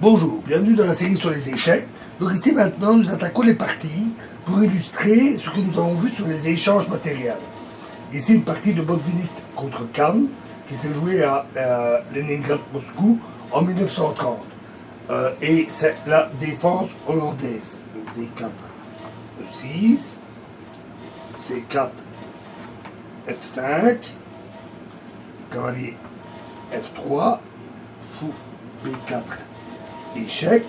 Bonjour, bienvenue dans la série sur les échecs. Donc ici maintenant nous attaquons les parties pour illustrer ce que nous avons vu sur les échanges matériels. Ici une partie de Botvinnik contre Khan qui s'est jouée à Leningrad-Moscou en 1930. Et c'est la défense hollandaise. D4, E6, C4, F5, cavalier F3, fou B4, échec,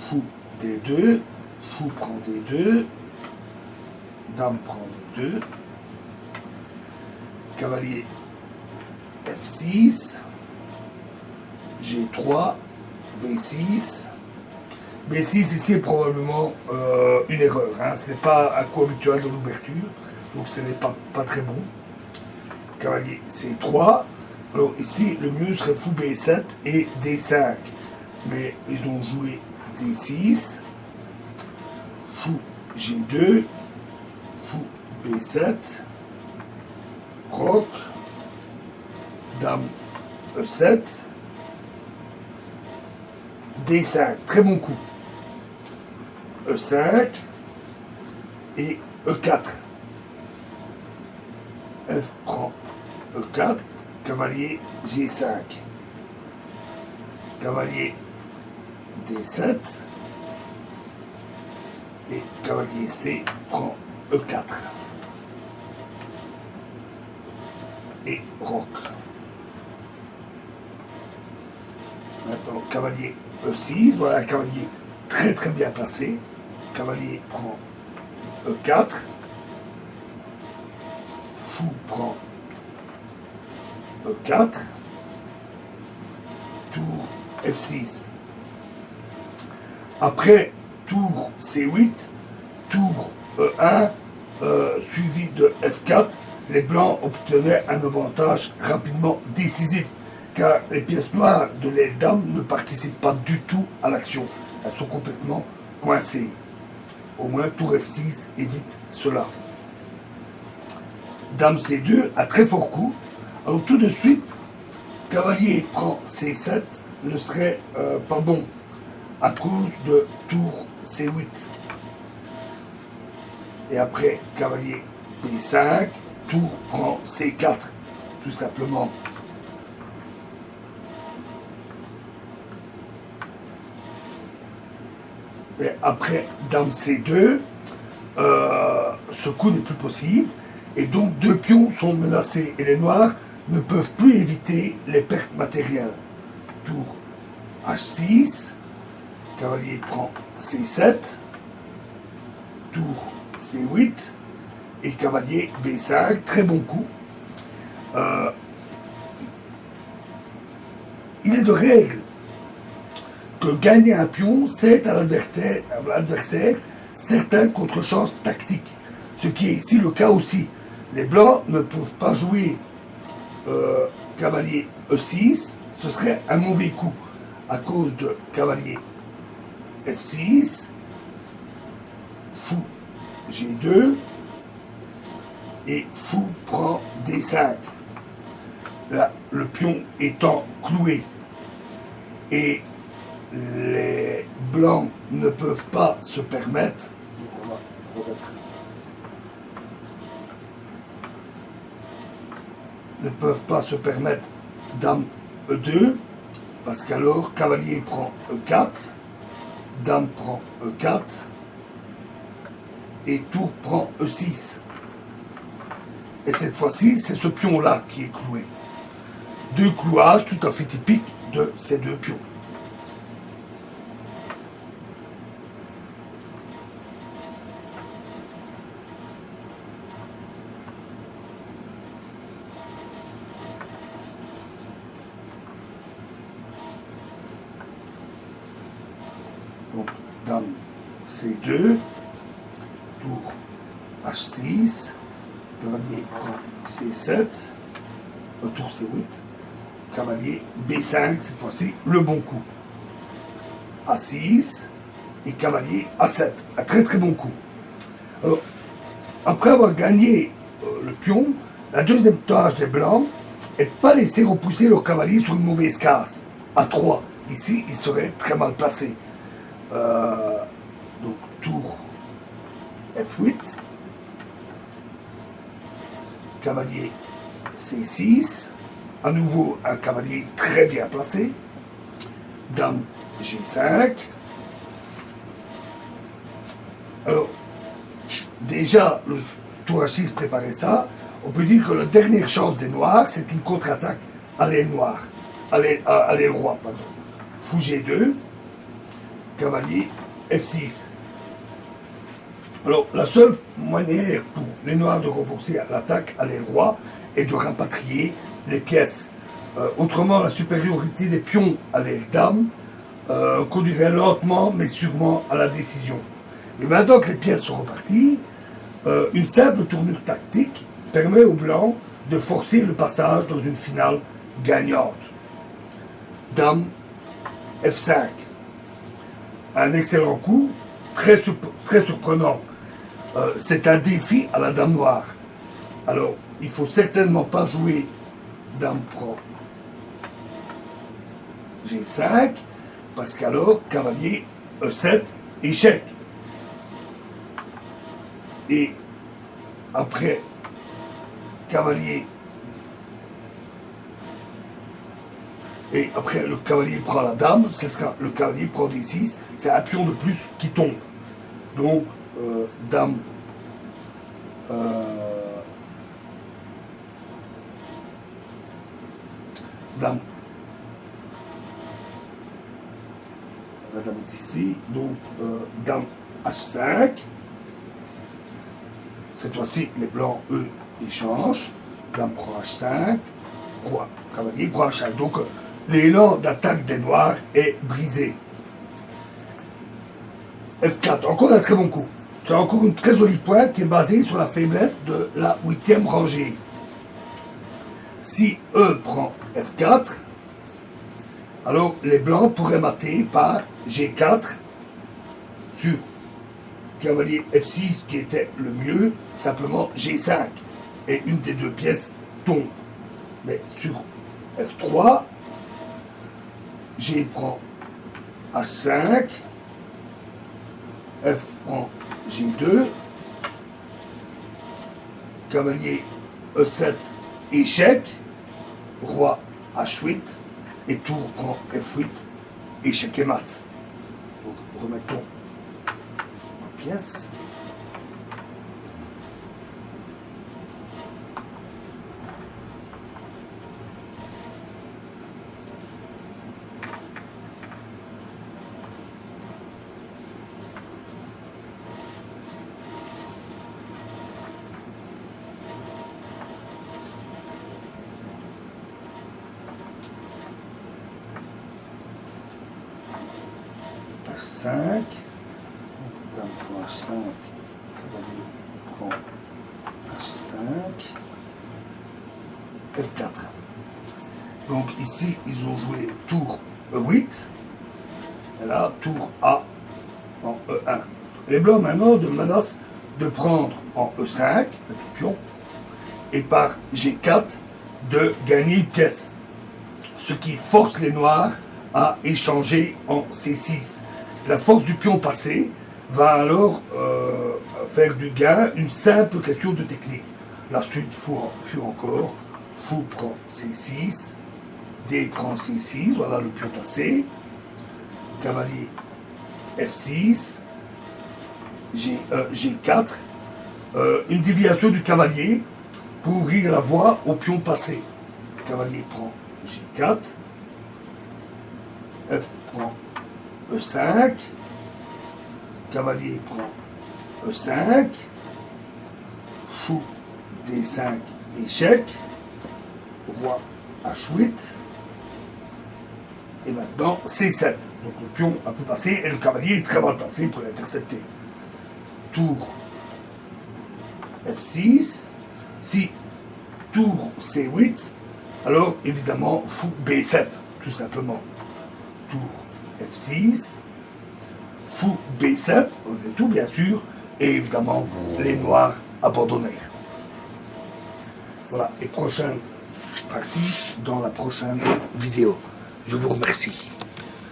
fou D2, fou prend D2, dame prend D2, cavalier F6, G3, B6. B6 ici est probablement une erreur, hein. Ce n'est pas un coup habituel de l'ouverture, donc ce n'est pas très bon. Cavalier C3. Alors ici, le mieux serait fou B7 et D5. Mais ils ont joué D6, fou G2, fou B7, roc, dame E7, D5. Très bon coup. E5 et E4. F prend E4. Cavalier G5, cavalier D7 et cavalier C prend E4 et roc. Maintenant cavalier E6, voilà un cavalier très bien placé. Cavalier prend E4, fou prend E4, tour F6. Après, tour C8, tour E1, suivi de F4, les blancs obtenaient un avantage rapidement décisif, car les pièces noires de les dames ne participent pas du tout à l'action. Elles sont complètement coincées. Au moins, tour F6 évite cela. Dame C2, un très fort coup. Alors tout de suite, cavalier prend C7 ne serait pas bon à cause de tour C8. Et après, cavalier B5, tour prend C4, tout simplement. Et après, dame C2, ce coup n'est plus possible. Et donc deux pions sont menacés et les noirs ne peuvent plus éviter les pertes matérielles. Tour H6, cavalier prend C7, tour C8 et cavalier B5, très bon coup. Il est de règle que gagner un pion, c'est à l'adversaire certaines contre-chances tactiques, ce qui est ici le cas aussi. Les blancs ne peuvent pas jouer cavalier E6, ce serait un mauvais coup à cause de cavalier F6, fou G2 et fou prend D5. Là, le pion étant cloué et les blancs ne peuvent pas se permettre, dame E2, parce qu'alors cavalier prend E4, dame prend E4 et tour prend E6. Et cette fois-ci, c'est ce pion-là qui est cloué. Deux clouages tout à fait typiques de ces deux pions. Donc, dame C2, tour H6, cavalier prend C7, tour C8, cavalier B5, cette fois-ci, le bon coup. A6 et cavalier A7, un très bon coup. Alors, après avoir gagné le pion, la deuxième tâche des blancs est de ne pas laisser repousser leur cavalier sur une mauvaise case, A3, ici, il serait très mal placé. Donc, tour F8, cavalier C6, à nouveau un cavalier très bien placé, dame G5. Alors, déjà, le tour H6 préparait ça. On peut dire que la dernière chance des Noirs, c'est une contre-attaque à l'aile noire, à l'aile roi, pardon. Fou G2, cavalier F6. Alors, la seule manière pour les Noirs de renforcer l'attaque à l'aile roi est de rapatrier les pièces. Autrement, la supériorité des pions à l'aile dame conduirait lentement mais sûrement à la décision. Et maintenant que les pièces sont reparties, une simple tournure tactique permet aux Blancs de forcer le passage dans une finale gagnante. Dame F5. Un excellent coup, très surprenant. C'est un défi à la dame noire. Alors, il ne faut certainement pas jouer dame prend G5, parce qu'alors, cavalier E7, échec. Et après, cavalier. Et après, le cavalier prend la dame, ce sera le cavalier prend D6, c'est un pion de plus qui tombe. Donc, dame. Dame. La dame est ici, donc dame H5. Cette fois-ci, les blancs, eux, échangent. Dame prend H5, roi, cavalier prend H5. Donc, l'élan d'attaque des Noirs est brisé. F4, encore un très bon coup. C'est encore une très jolie pointe qui est basée sur la faiblesse de la 8e rangée. Si E prend F4, alors les blancs pourraient mater par G4 sur cavalier F6 qui était le mieux, simplement G5. Et une des deux pièces tombe. Mais sur F3, G prend H5, F prend G2, cavalier E7, échec, roi H8, et tour prend F8, échec et mat. Donc remettons ma pièce. H5, dame prend H5, cavalier prend H5, F4. Donc ici, ils ont joué tour E8, et là, tour A en E1. Les blancs maintenant menacent de prendre en E5, avec le pion, et par G4 de gagner une pièce, ce qui force les noirs à échanger en C6. La force du pion passé va alors faire du gain une simple question de technique. La suite fut encore, fou prend C6, D prend C6, voilà le pion passé, cavalier F6, G4, une déviation du cavalier pour ouvrir la voie au pion passé. Cavalier prend G4, F prend E5, cavalier prend E5, fou D5, échec, roi H8, et maintenant C7. Donc le pion a pu passer et le cavalier est très mal placé pour l'intercepter. Tour F6, si tour C8, alors évidemment fou B7, tout simplement. Tour F6, fou B7, on est tout bien sûr, et évidemment les noirs abandonnèrent. Voilà, et prochaine partie dans la prochaine vidéo. Je vous remercie.